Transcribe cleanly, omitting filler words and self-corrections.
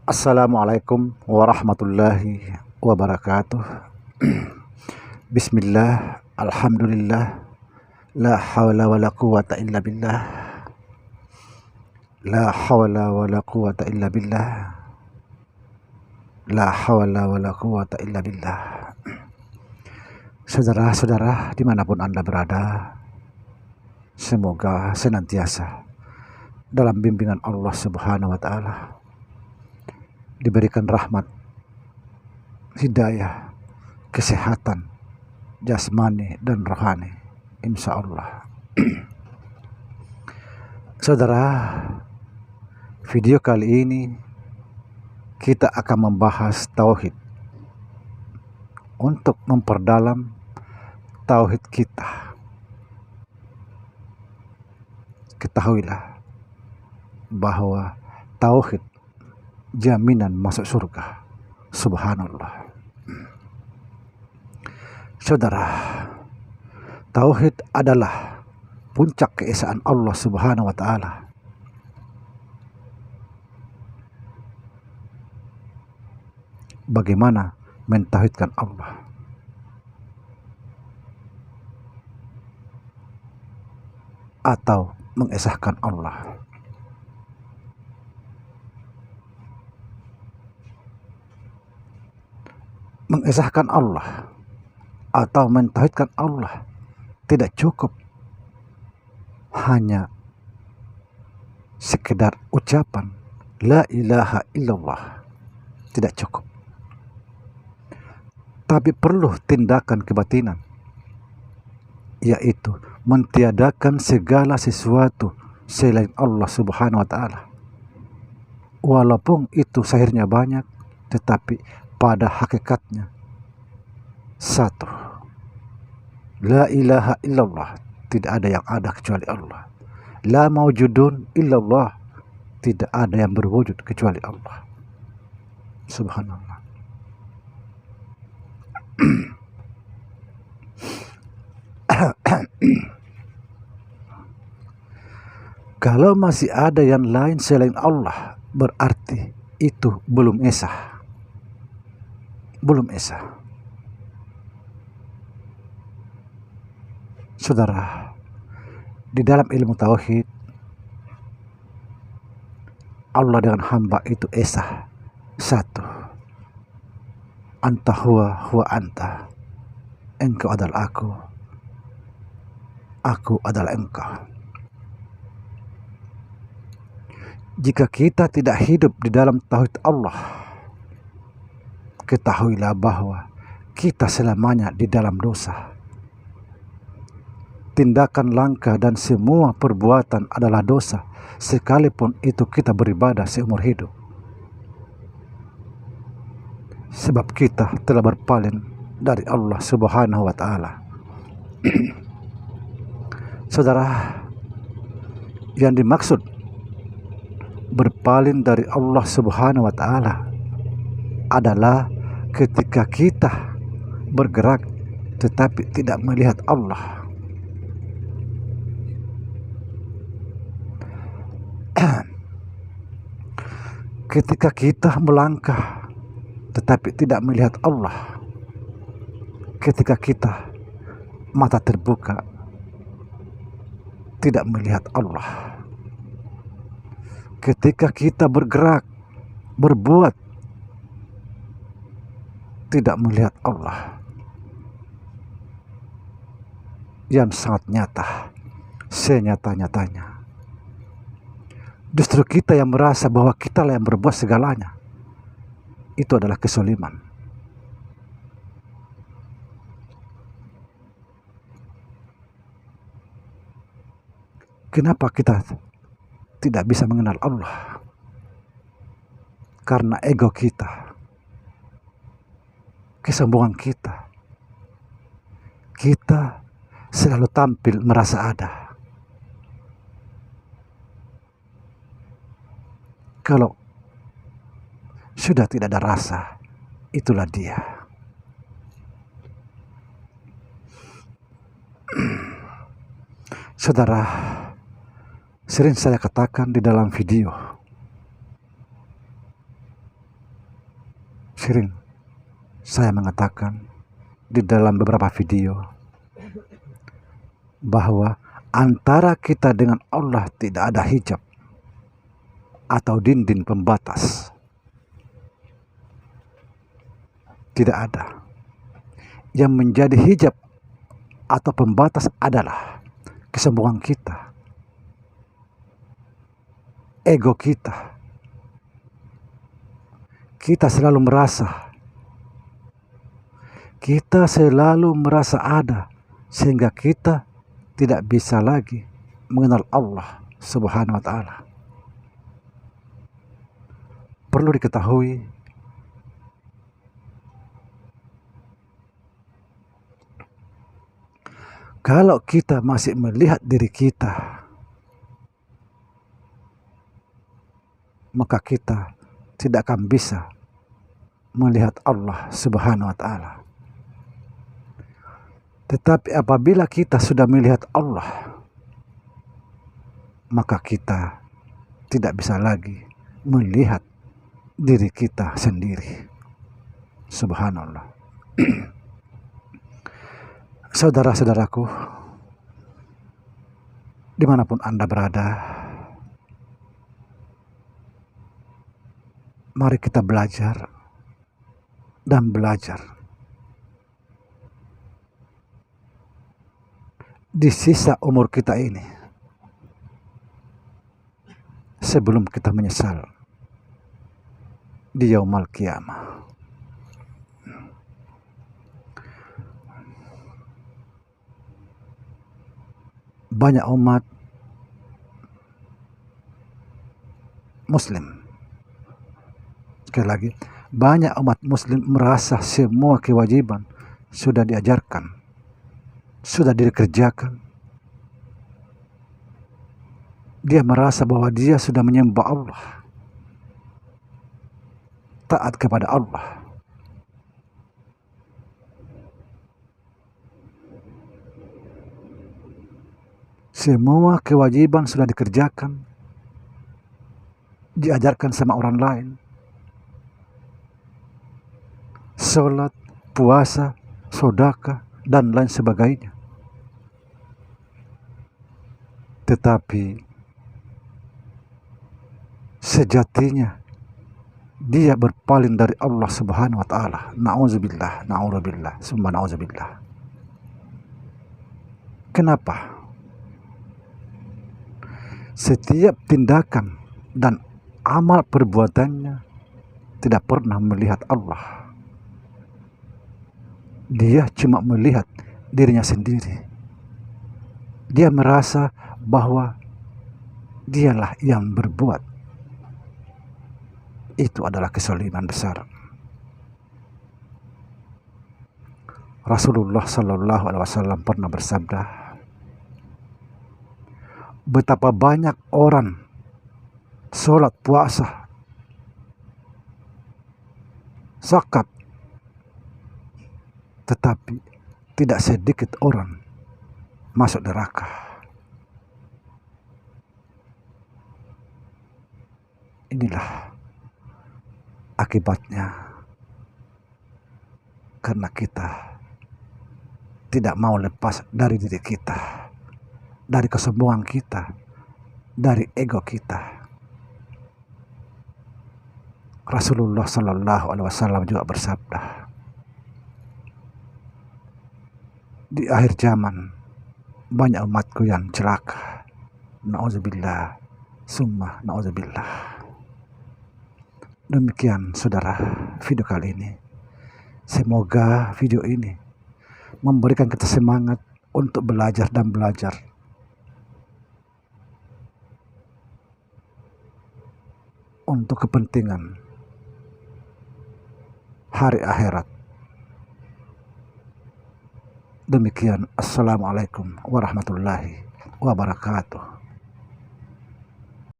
Assalamualaikum warahmatullahi wabarakatuh. Bismillah, alhamdulillah, la hawla wa la quwata illa billah, la hawla wa la quwata illa billah, la hawla wa la quwata illa billah. Saudara-saudara dimanapun Anda berada, semoga senantiasa dalam bimbingan Allah Subhanahu wa Ta'ala, diberikan rahmat, hidayah, kesehatan jasmani dan rohani, insya Allah. Saudara, video kali ini kita akan membahas tauhid untuk memperdalam tauhid kita. Ketahuilah bahwa tauhid jaminan masuk surga. Subhanallah. Saudara, tauhid adalah puncak keesaan Allah Subhanahu wa Ta'ala. Bagaimana mentauhidkan Allah? Atau mengesahkan Allah? Mengesahkan Allah atau mentauhidkan Allah tidak cukup hanya sekedar ucapan la ilaha illallah, tidak cukup, tapi perlu tindakan kebatinan, yaitu mentiadakan segala sesuatu selain Allah Subhanahu wa Ta'ala. Walaupun itu sahirnya banyak, tetapi pada hakikatnya satu. La ilaha illallah, tidak ada yang ada kecuali Allah. La maujudun illallah, tidak ada yang berwujud kecuali Allah. Subhanallah. Kalau masih ada yang lain selain Allah, berarti itu belum esa. Belum esa. Saudara, di dalam ilmu tauhid, Allah dengan hamba itu esa. Satu, anta huwa anta. Engkau adalah aku adalah engkau. Jika kita tidak hidup di dalam tauhid Allah, ketahuilah bahwa kita selamanya di dalam dosa. Tindakan langkah dan semua perbuatan adalah dosa, sekalipun itu kita beribadah seumur hidup. Sebab kita telah berpaling dari Allah Subhanahu wa Ta'ala. Saudara, yang dimaksud berpaling dari Allah Subhanahu wa Ta'ala adalah ketika kita bergerak tetapi tidak melihat Allah. Ketika kita melangkah tetapi tidak melihat Allah. Ketika kita mata terbuka tidak melihat Allah. Ketika kita bergerak, berbuat tidak melihat Allah. Yang sangat nyata, senyata-nyatanya. Justru kita yang merasa bahwa kita lah yang berbuat segalanya. Itu adalah kezaliman. Kenapa kita tidak bisa mengenal Allah? Karena ego kita, kesombongan kita. Kita selalu tampil merasa ada. Kalau sudah tidak ada rasa, itulah dia. Saudara, sering saya katakan di dalam video, Sering saya mengatakan di dalam beberapa video bahwa antara kita dengan Allah tidak ada hijab atau dinding pembatas. Tidak ada. Yang menjadi hijab atau pembatas adalah kesombongan kita, ego kita. Kita selalu merasa ada, sehingga kita tidak bisa lagi mengenal Allah Subhanahu wa Ta'ala. Perlu diketahui, kalau kita masih melihat diri kita, maka kita tidak akan bisa melihat Allah Subhanahu wa Ta'ala. Tetapi apabila kita sudah melihat Allah, maka kita tidak bisa lagi melihat diri kita sendiri. Subhanallah. Saudara-saudaraku, dimanapun Anda berada, mari kita belajar dan belajar. Di sisa umur kita ini, sebelum kita menyesal di yaumul qiyamah. Banyak umat Muslim, sekali lagi, banyak umat Muslim merasa semua kewajiban sudah diajarkan, sudah dikerjakan. Dia merasa bahwa dia sudah menyembah Allah, taat kepada Allah. Semua kewajiban sudah dikerjakan, diajarkan sama orang lain. Sholat, puasa, sedekah, dan lain sebagainya. Tetapi sejatinya dia berpaling dari Allah Subhanahu wa Ta'ala. Na'udzubillah, na'udzubillah, summa na'udzubillah. Kenapa? Setiap tindakan dan amal perbuatannya tidak pernah melihat Allah. Dia cuma melihat dirinya sendiri. Dia merasa bahwa dialah yang berbuat. Itu adalah kezaliman besar. Rasulullah Sallallahu Alaihi Wasallam pernah bersabda, betapa banyak orang sholat, puasa, zakat, tetapi tidak sedikit orang masuk neraka. Inilah akibatnya, karena kita tidak mau lepas dari diri kita, dari kesombongan kita, dari ego kita. Rasulullah Sallallahu Alaihi Wasallam juga bersabda, di akhir zaman banyak umatku yang celaka. Na'udzubillah, summa na'udzubillah. Demikian saudara video kali ini. Semoga video ini memberikan kita semangat untuk belajar dan belajar. Untuk kepentingan hari akhirat. Demikian, assalamualaikum warahmatullahi wabarakatuh.